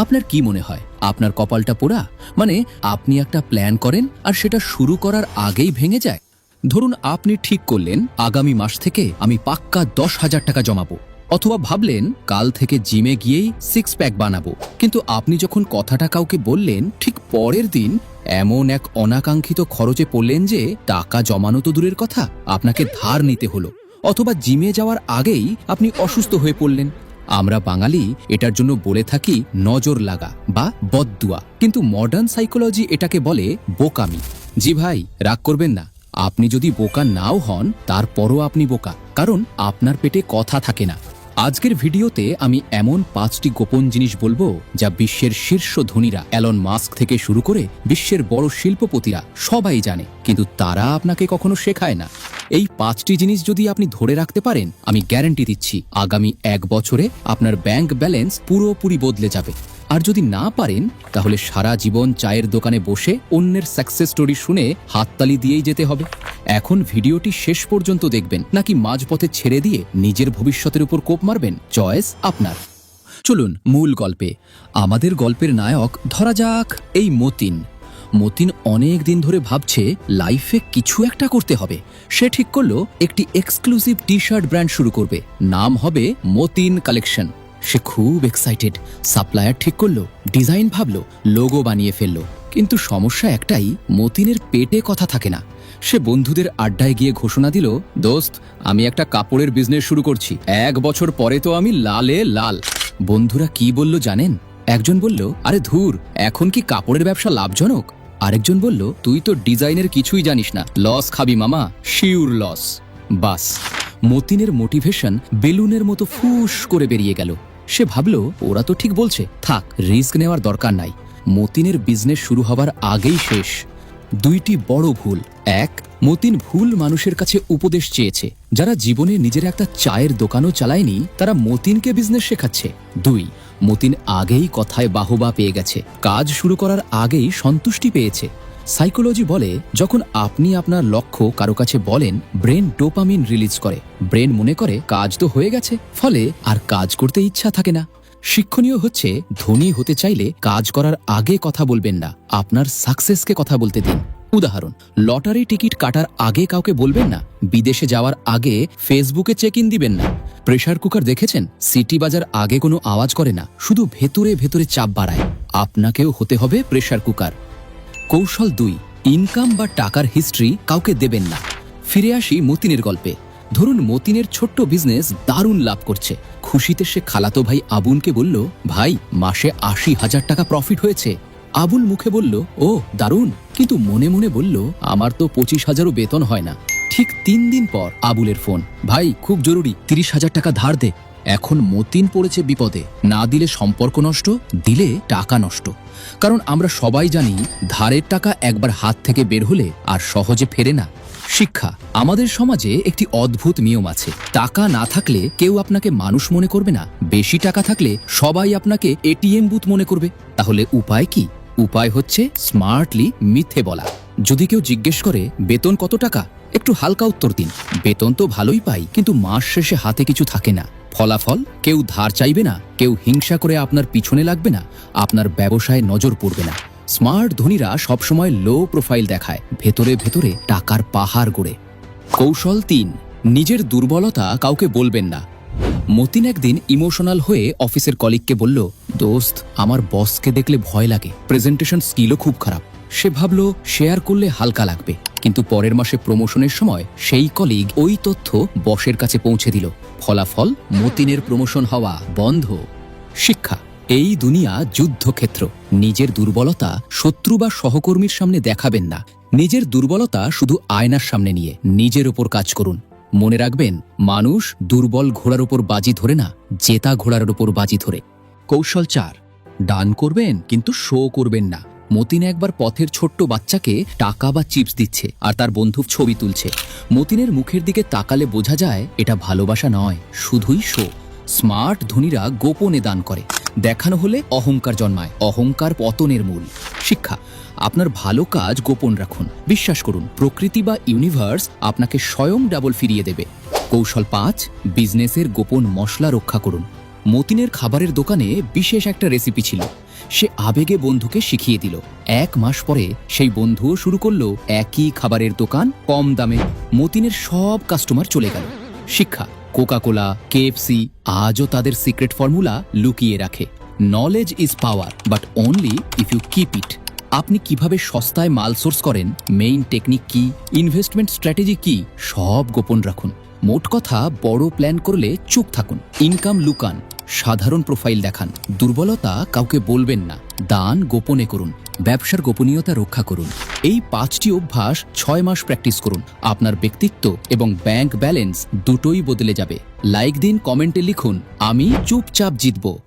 আপনার কি মনে হয় আপনার কপালটা পোড়া? মানে আপনি একটা প্ল্যান করেন আর সেটা শুরু করার আগেই ভেঙে যায়। ধরুন আপনি ঠিক করলেন আগামী মাস থেকে আমি পাক্কা 10,000 টাকা জমাবো, অথবা ভাবলেন কাল থেকে জিমে গিয়েই 6 প্যাক বানাবো। কিন্তু আপনি যখন কথাটা কাউকে বললেন ঠিক পরের দিন এমন এক অনাকাঙ্ক্ষিত খরচে পড়লেন যে টাকা জমানো তো দূরের কথা, আপনাকে ধার নিতে হলো। অথবা জিমে যাওয়ার আগেই আপনি অসুস্থ হয়ে পড়লেন। আমরা বাঙালি এটার জন্য বলে থাকি নজর লাগা বা বদদুয়া, কিন্তু মডার্ন সাইকোলজি এটাকে বলে বোকামি। জি ভাই, রাগ করবেন না। আপনি যদি বোকা নাও হন তারপরও আপনি বোকা, কারণ আপনার পেটে কথা থাকে না। আজকের ভিডিওতে আমি এমন 5টি গোপন জিনিস বলবো যা বিশ্বের শীর্ষ ধনীরা এলন মাস্ক থেকে শুরু করে বিশ্বের বড় শিল্পপতিরা সবাই জানে, কিন্তু তারা আপনাকে কখনো শেখায় না। এই 5টি জিনিস যদি আপনি ধরে রাখতে পারেন, আমি গ্যারান্টি দিচ্ছি আগামী 1 বছরে আপনার ব্যাংক ব্যালেন্স পুরোপুরি বদলে যাবে। আর যদি না পারেন তাহলে সারা জীবন চায়ের দোকানে বসে অন্যের সাকসেস স্টোরি শুনে হাততালি দিয়েই যেতে হবে। এখন ভিডিওটি শেষ পর্যন্ত দেখবেন নাকি মাঝপথে ছেড়ে দিয়ে নিজের ভবিষ্যতের উপর কোপ মারবেন, চয়েস আপনার। চলুন মূল গল্পে। আমাদের গল্পের নায়ক ধরা যাক এই মতিন। মতিন অনেক দিন ধরে ভাবছে লাইফে কিছু একটা করতে হবে। সে ঠিক করলো একটি এক্সক্লুসিভ টি শার্ট ব্র্যান্ড শুরু করবে, নাম হবে মতিন কালেকশন। সে খুব এক্সাইটেড। সাপ্লায়ার ঠিক করলো, ডিজাইন ভাবলো, লোগো বানিয়ে ফেললো। কিন্তু সমস্যা একটাই, মতিনের পেটে কথা থাকে না। সে বন্ধুদের আড্ডায় গিয়ে ঘোষণা দিল, দোস্ত আমি একটা কাপড়ের বিজনেস শুরু করছি, 1 বছর পরে তো আমি লালে লাল। বন্ধুরা কি বলল জানেন? একজন বলল, আরে ধুর, এখন কি কাপড়ের ব্যবসা লাভজনক? আরেকজন বলল, তুই তো ডিজাইনের কিছুই জানিস না, লস খাবি মামা, শিওর লস। বাস, মতিনের মোটিভেশন বেলুনের মতো ফুস করে বেরিয়ে গেল। সে ভাবল ওরা তো ঠিক বলছে, থাক রিস্ক নেওয়ার দরকার নাই। মতিনের বিজনেস শুরু হবার আগেই শেষ। 2টি বড় ভুল। 1, মতিন ভুল মানুষের কাছে উপদেশ চেয়েছে। যারা জীবনে নিজের একটা চায়ের দোকানও চালায়নি তারা মতিনকে বিজনেস শেখাচ্ছে। 2, মতিন আগেই কথায় বাহবা পেয়ে গেছে, কাজ শুরু করার আগেই সন্তুষ্টি পেয়েছে। সাইকোলজি বলে যখন আপনি আপনার লক্ষ্য কারো কাছে বলেন, ব্রেন ডোপামিন রিলিজ করে। ব্রেন মনে করে কাজ তো হয়ে গেছে, ফলে আর কাজ করতে ইচ্ছা থাকে না। শিক্ষণীয় হচ্ছে, ধনী হতে চাইলে কাজ করার আগে কথা বলবেন না, আপনার সাকসেসকে কথা বলতে দিন। উদাহরণ, লটারি টিকিট কাটার আগে কাউকে বলবেন না, বিদেশে যাওয়ার আগে ফেসবুকে চেক ইন দিবেন না। প্রেসার কুকার দেখেছেন? সিটি বাজার আগে কোনো আওয়াজ করে না, শুধু ভেতরে ভেতরে চাপ বাড়ায়। আপনাকেও হতে হবে প্রেসার কুকার। কৌশল 2, ইনকাম বা টাকার হিস্ট্রি কাউকে দেবেন না। ফিরে আসি মতিনের গল্পে। ধরুন মতিনের ছোট্ট বিজনেস দারুণ লাভ করছে। খুশিতে সে খালাতো ভাই আবুলকে বলল, ভাই মাসে 80,000 টাকা প্রফিট হয়েছে। আবুল মুখে বলল, ও দারুণ, কিন্তু মনে মনে বলল, আমার তো 25,000ও বেতন হয় না। ঠিক 3 দিন পর আবুলের ফোন, ভাই খুব জরুরি 30,000 টাকা ধার দে। এখন মতিন পড়েছে বিপদে। না দিলে সম্পর্ক নষ্ট, দিলে টাকা নষ্ট। কারণ আমরা সবাই জানি ধারের টাকা একবার হাত থেকে বের হলে আর সহজে ফেরে না। শিক্ষা, আমাদের সমাজে একটি অদ্ভুত নিয়ম আছে, টাকা না থাকলে কেউ আপনাকে মানুষ মনে করবে না, বেশি টাকা থাকলে সবাই আপনাকে এটিএম বুথ মনে করবে। তাহলে উপায় কি? উপায় হচ্ছে স্মার্টলি মিথ্যে বলা। যদি কেউ জিজ্ঞেস করে বেতন কত টাকা, একটু হালকা উত্তর দিন, বেতন তো ভালোই পাই, কিন্তু মাস শেষে হাতে কিছু থাকে না। ফলাফল, কেউ ধার চাইবে না, কেউ হিংসা করে আপনার পিছনে লাগবে না, আপনার ব্যবসায় নজর পড়বে না। স্মার্ট ধনীরা সবসময় লো প্রোফাইল দেখায়, ভেতরে ভেতরে টাকার পাহাড় গড়ে। কৌশল 3, নিজের দুর্বলতা কাউকে বলবেন না। মতিন একদিন ইমোশনাল হয়ে অফিসের কলিগকে বলল, দোস্ত আমার বসকে দেখলে ভয় লাগে, প্রেজেন্টেশন স্কিলও খুব খারাপ। সে ভাবল শেয়ার করলে হালকা লাগবে, কিন্তু পরের মাসে প্রমোশনের সময় সেই কলিগ ওই তথ্য বসের কাছে পৌঁছে দিল। ফলাফল, মতিনের প্রমোশন হওয়া বন্ধ। শিক্ষা, এই দুনিয়া যুদ্ধক্ষেত্র। নিজের দুর্বলতা শত্রু বা সহকর্মীর সামনে দেখাবেন না। নিজের দুর্বলতা শুধু আয়নার সামনে নিয়ে নিজের উপর কাজ করুন। মনে রাখবেন, মানুষ দুর্বল ঘোড়ার উপর বাজি ধরে না, জেতা ঘোড়ার উপর বাজি ধরে। কৌশল 4, দান করবেন কিন্তু শো করবেন না। মতিন একবার পথের ছোট্ট বাচ্চাকে টাকা বা চিপস দিচ্ছে আর তার বন্ধু ছবি তুলছে। মতিনের মুখের দিকে তাকালে বোঝা যায় এটা ভালোবাসা নয়, শুধুই শো। স্মার্ট ধনীরা গোপনে দান করে, দেখানো হলে অহংকার জন্মায়, অহংকার পতনের মূল। শিক্ষা, আপনার ভালো কাজ গোপন রাখুন। বিশ্বাস করুন, প্রকৃতি বা ইউনিভার্স আপনাকে স্বয়ং ডাবল ফিরিয়ে দেবে। কৌশল 5, বিজনেসের গোপন মশলা রক্ষা করুন। মতিনের খাবারের দোকানে বিশেষ একটা রেসিপি ছিল। সে আবেগে বন্ধুকে শিখিয়ে দিল। 1 মাস পরে সেই বন্ধুও শুরু করলো একই খাবারের দোকান, কম দামে। মতিনের সব কাস্টমার চলে গেল। শিক্ষা, কোকা-কোলা, কেএফসি আজও তাদের সিক্রেট ফর্মুলা লুকিয়ে রাখে। Knowledge is power, but only if you keep it. আপনি কিভাবে সস্তায় মাল সোর্স করেন, মেইন টেকনিক কি, ইনভেস্টমেন্ট স্ট্র্যাটেজি কি, সব গোপন রাখুন। মোট কথা, বড় প্ল্যান করলে চুপ থাকুন। ইনকাম লুকান, সাধারণ প্রোফাইল দেখান। দুর্বলতা কাউকে বলবেন না। দান গোপনে করুন। ব্যবসার গোপনীয়তা রক্ষা করুন। এই 5টি অভ্যাস 6 মাস প্র্যাকটিস করুন। আপনার ব্যক্তিত্ব এবং ব্যাংক ব্যালেন্স দুটোই বদলে যাবে। লাইক দিন, কমেন্টে লিখুন, আমি চুপচাপ জিতব।